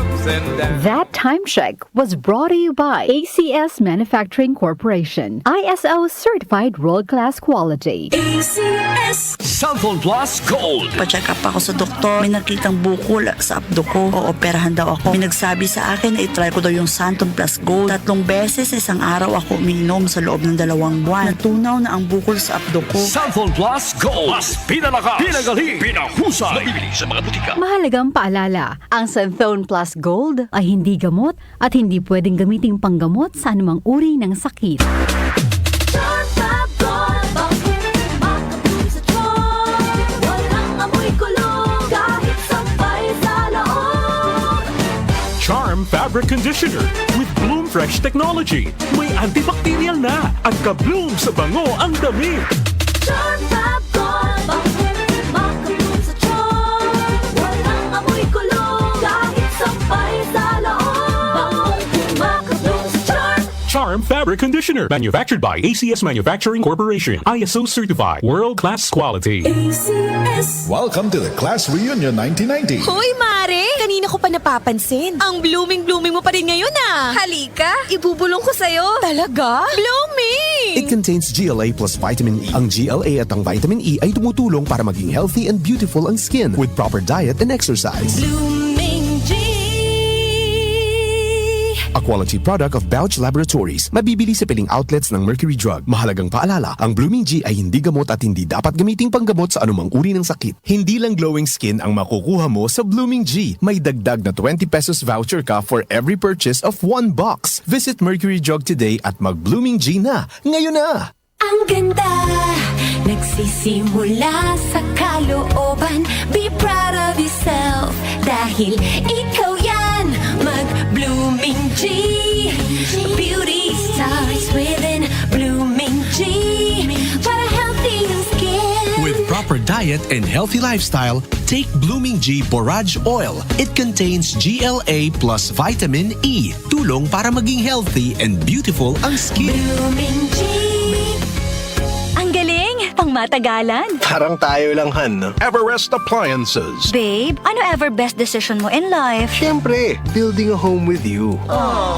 ups and downs. That time check was brought to you by ACS Manufacturing Corporation. ISO certified world-class quality. ACS. Cellphone Plus Gold. Pa-check up ako sa doktor. May nakitang bukol sa abdo ko. Ooperahan daw ako. May nagsabi sa akin na itry ko daw yung Santon Plus Gold. 3 beses isang araw ako uminom sa loob ng 2 buwan. Natunaw na ang bukol sa abdo ko. Cellphone Plus Gold. Mas pinalakas, pinagaling, pinahusay. Mabibili sa mga butika. Mahalagang paalala, ang Santhone Plus Gold ay hindi gamot at hindi pwedeng gamiting panggamot sa anumang uri ng sakit. Charm Fabric Conditioner with Bloom Fresh Technology. May antibacterial na at ka-bloom sa bango ang damit. Charm Fab Gold, bakit makabloom sa charm? Walang amoy kulong, kahit sampay sa loob. Makabloom sa charm. Charm Fabric Conditioner. Manufactured by ACS Manufacturing Corporation. ISO certified. World-class quality. ACS. Welcome to the Class Reunion 1990. Hoy, Mare! Kanina ko pa napapansin. Ang blooming-blooming mo pa rin ngayon ah. Halika, ibubulong ko sa'yo. Talaga? Blooming! It contains GLA plus vitamin E. Ang GLA at ang vitamin E ay tumutulong para maging healthy and beautiful ang skin with proper diet and exercise. Blooming G. A quality product of Bausch Laboratories. Mabibili sa piling outlets ng Mercury Drug. Mahalagang paalala, ang Blooming G ay hindi gamot at hindi dapat gamiting panggamot sa anumang uri ng sakit. Hindi lang glowing skin ang makukuha mo sa Blooming G. May dagdag na 20 pesos voucher ka for every purchase of 1 box. Visit Mercury Drug today at mag-Blooming G na. Ngayon na! Ang ganda, nagsisimula sa kalooban. Be proud of yourself, dahil ikaw yan. Mag-Blooming G. Beauty starts within. Blooming G. Para healthy ang skin. With proper diet and healthy lifestyle, take Blooming G Borage Oil. It contains GLA plus vitamin E. Tulong para maging healthy and beautiful ang skin. Blooming G. Ang galing! Pang matagalan. Parang tayo lang, Han, no? Everest Appliances. Babe, ano ever best decision mo in life? Siyempre, building a home with you.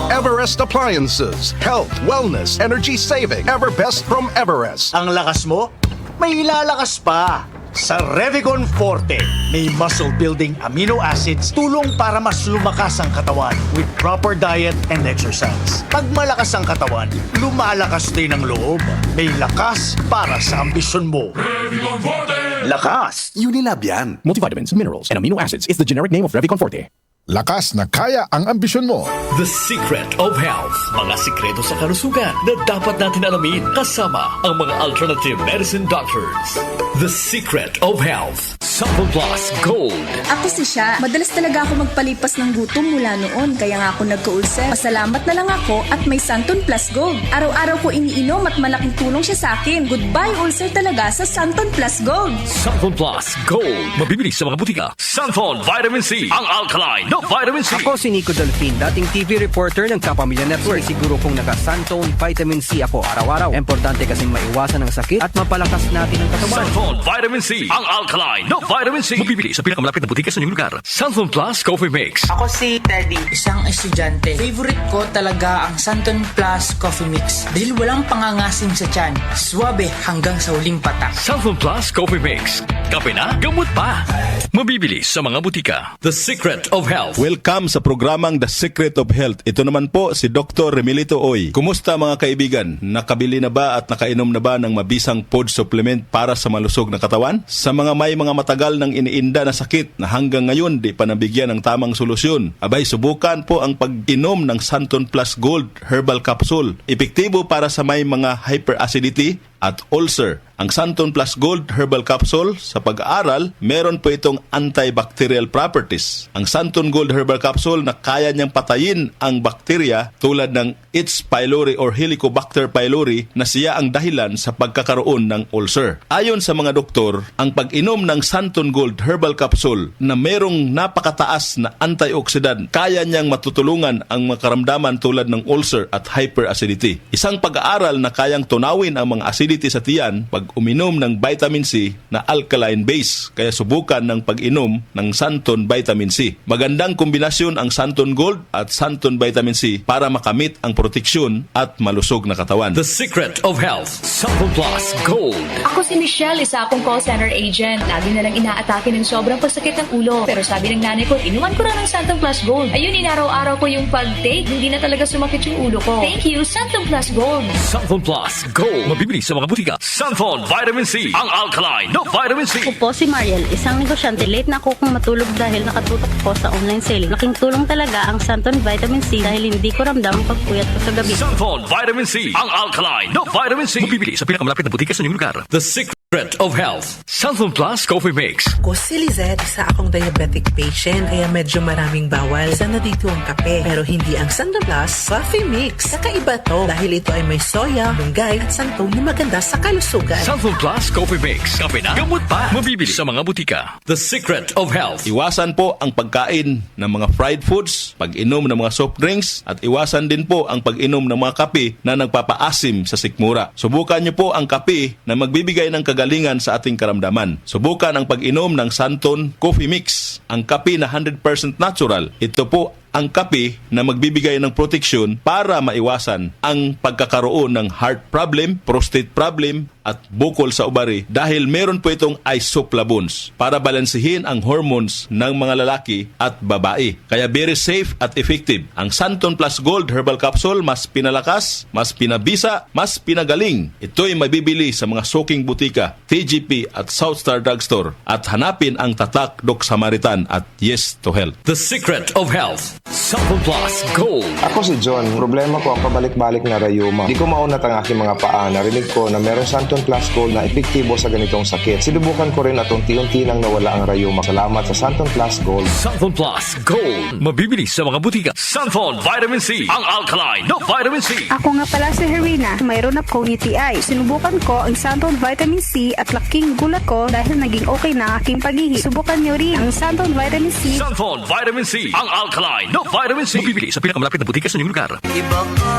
Everest Appliances. Health, wellness, energy saving. Everbest from Everest. Ang lakas mo, may ilalakas pa. Sa Revicon Forte, may muscle-building amino acids tulong para mas lumakas ang katawan with proper diet and exercise. Pag malakas ang katawan, lumalakas din ang loob. May lakas para sa ambisyon mo. Revicon Forte! Lakas! Unilab yan. Multivitamins, minerals, and amino acids is the generic name of Revicon Forte. Lakas na kaya ang ambisyon mo. The Secret of Health. Mga sikreto sa kalusugan na dapat natin alamin kasama ang mga alternative medicine doctors. The Secret of Health. Sample Plus Gold. Ako si Sha. Madalas talaga ako magpalipas ng gutom mula noon, kaya nga ako nagka-ulcer. Pasalamat na lang ako at may Santon Plus Gold. Araw-araw ko iniinom at malaking tulong siya sa akin. Goodbye ulcer talaga sa Santon Plus Gold. Santon Plus Gold. Mabibili sa mga butika. Santon Vitamin C. Ang alkaline na vitamin C. Ako si Nico Dolphin, dating TV reporter ng Kapamilya Network. Siguro kung naka-Santon Vitamin C ako araw-araw. Importante kasing maiwasan ang sakit at mapalakas natin ang katawan. Santon Vitamin C. Ang alkaline na vitamin C. Mabibili sa pinakamalapit na butika sa inyong lugar. Santon Plus Coffee Mix. Ako si Teddy, isang estudyante. Favorite ko talaga ang Santon Plus Coffee Mix dahil walang pangangasim sa tiyan. Suwabe hanggang sa huling patak. Santon Plus Coffee Mix. Kape na, gamot pa. Mabibili sa mga butika. The Secret of Health. Welcome sa programang The Secret of Health. Ito naman po si Dr. Remilito Oy. Kumusta mga kaibigan? Nakabili na ba at nakainom na ba ng mabisang food supplement para sa malusog na katawan? Sa mga may mga matagal ng iniinda na sakit na hanggang ngayon di pa nabigyan ng tamang solusyon, abay subukan po ang pag-inom ng Santon Plus Gold Herbal Capsule. Epektibo para sa may mga hyperacidity at ulcer. Ang Santon Plus Gold Herbal Capsule, sa pag-aaral, meron po itong antibacterial properties. Ang Santon Gold Herbal Capsule na kaya niyang patayin ang bakterya tulad ng H. pylori or Helicobacter pylori na siya ang dahilan sa pagkakaroon ng ulcer. Ayon sa mga doktor, ang pag-inom ng Santon Gold Herbal Capsule na merong napakataas na antioxidant, kaya niyang matutulungan ang mga karamdaman tulad ng ulcer at hyperacidity. Isang pag-aaral na kayang tunawin ang mga acidity acidity sa tiyan pag uminom ng vitamin C na alkaline base. Kaya subukan ng pag-inom ng Santon Vitamin C. Magandang kombinasyon ang Santon Gold at Santon Vitamin C para makamit ang proteksyon at malusog na katawan. The Secret of Health, Santon Plus Gold. Ako si Michelle, isa akong call center agent. Lagi na lang inaatake ng sobrang pasakit ng ulo. Pero sabi ng nanay ko, inuman ko na ng Santon Plus Gold. Ayun, inaraw-araw ko yung pag-take. Hindi na talaga sumakit yung ulo ko. Thank you, Santon Plus Gold. Santon Plus Gold. Mabibili sa mga butika. Santon Vitamin C, ang alkaline na vitamin C. Ako po si Mariel, isang negosyante. Late na ako kung matulog dahil nakatutok ko sa online selling. Laking tulong talaga ang Santon Vitamin C dahil hindi ko ramdam ang pagpuyat ko sa gabi. Santon Vitamin C, ang alkaline na vitamin C. Mabibili sa pinakamalapit na butika sa inyong lugar. The Secret of Health, Santon Plus Coffee Mix. Ako si Lizette, isa akong diabetic patient kaya medyo maraming bawal. Isa na dito ang kape pero hindi ang Santon Plus Coffee Mix. Kakaiba to dahil ito ay may soya, lunggay at santol na maganda sa kalusugan. Santon Plus Coffee Mix. Kape na, gamot pa. Mabibili sa mga butika. The Secret of Health. Iwasan po ang pagkain ng mga fried foods, pag-inom ng mga soft drinks, at iwasan din po ang pag-inom ng mga kape na nagpapaasim sa sikmura. Subukan niyo po ang kape na magbibigay ng kagalingan sa ating karamdaman. Subukan ang pag-inom ng Santon Coffee Mix, ang kape na 100% natural. Ito po ang kape na magbibigay ng proteksyon para maiwasan ang pagkakaroon ng heart problem, prostate problem, at bukol sa ubari dahil meron po itong isoflavones para balansehin ang hormones ng mga lalaki at babae. Kaya very safe at effective. Ang Santon Plus Gold Herbal Capsule mas pinalakas, mas pinabisa, mas pinagaling. Ito'y mabibili sa mga suking butika, TGP at Southstar Drugstore at hanapin ang tatak Doc Samaritan at Yes to Health. The Secret of Health, Santon Plus Gold. Ako si John. Problema ko ang pabalik-balik na rayuma. Di ko maunat ang aking mga paa. Narinig ko na merong Santon Plus Gold na epektibo sa ganitong sakit. Sinubukan ko rin at unti-unti nang nawala ang rayuma. Salamat sa Santon Plus Gold. Santon Plus Gold. Mabibili sa mga butika. Santon Vitamin C, ang alkaline na vitamin C. Ako nga pala si Herina. Mayroon akong UTI. Sinubukan ko ang Santon Vitamin C at laking gulat ko dahil naging okay na aking paghihi. Subukan niyo rin ang Santon Vitamin C. Santon Vitamin C, ang alkaline na vitamin C. Mabibili sa pinakamalapit na butika sa inyong lugar. Iba ka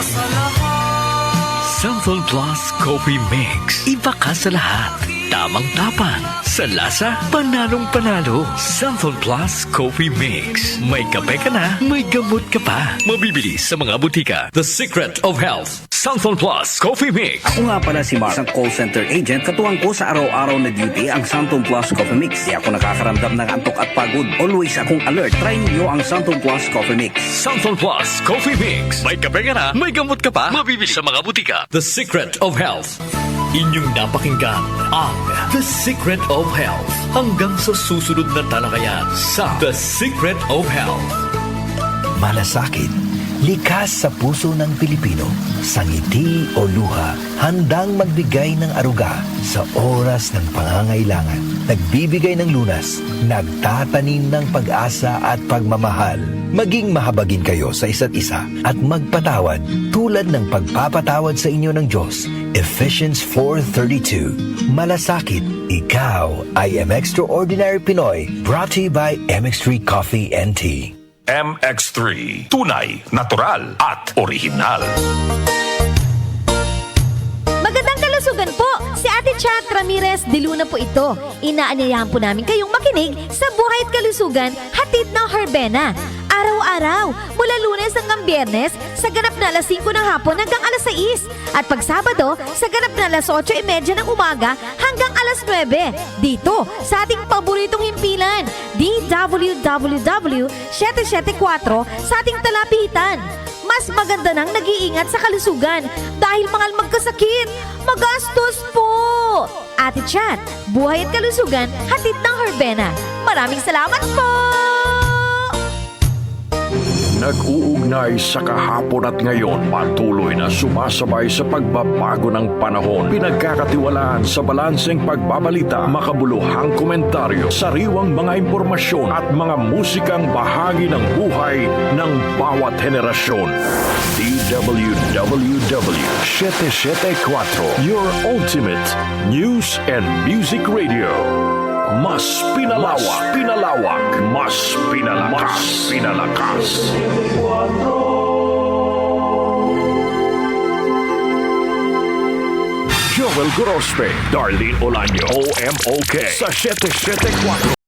sa lahat. Santon Plus Coffee Mix. Iba ka sa lahat. Tamang tapang. Sa lasa, panalong-panalo. Santon Plus Coffee Mix. May kape ka na, may gamot ka pa. Mabibili sa mga butika. The Secret of Health, Santon Plus Coffee Mix. Ako nga pala si Mark, isang call center agent. Katuwang ko sa araw-araw na duty ang Santon Plus Coffee Mix. Di ako nakakaramdam ng antok at pagod. Always akong alert. Try niyo ang Santon Plus Coffee Mix. Santon Plus Coffee Mix. May kape ka na, may gamot ka pa. Mabibili sa mga butika. The Secret of Health. Inyong napakinggan ang The Secret of Health. Hanggang sa susunod na talakayan sa The Secret of Health. Malasakit, likas sa puso ng Pilipino, sa ngiti o luha, handang magbigay ng aruga sa oras ng pangangailangan. Nagbibigay ng lunas, nagtatanim ng pag-asa at pagmamahal. Maging mahabagin kayo sa isa't isa at magpatawad tulad ng pagpapatawad sa inyo ng Diyos. Ephesians 4:32. Malasakit, ikaw ay Extraordinary Pinoy, brought to you by MX3 Coffee and Tea. MX3, tunay, natural at original. Magandang kalusugan po! Si Ate Chat Ramirez de Luna po ito. Inaanyayahan po namin kayong makinig sa Buhay at Kalusugan, hatid ng Herbena. Araw-araw, mula Lunes hanggang Biyernes, sa ganap na alas 5 ng hapon hanggang alas 6. At pag Sabado, sa ganap na alas 8:30 ng umaga hanggang alas 9. Dito, sa ating paboritong himpilan, DWWW 774 sa ating talapitan. Mas maganda nang nag-iingat sa kalusugan dahil mahal magkasakit. Magastos po! Ate Chat, Buhay at Kalusugan, hatid ng Herbena. Maraming salamat po! Nag-uugnay sa kahapon at ngayon, patuloy na sumasabay sa pagbabago ng panahon. Pinagkakatiwalaan sa balanseng pagbabalita, makabuluhang komentaryo, sariwang mga impormasyon at mga musikang bahagi ng buhay ng bawat henerasyon. DWWW 774, your ultimate news and music radio. Mas pinalawak, mas pinalakas. Joel Gorospe, Darlene Olaño, OMOK sa 774.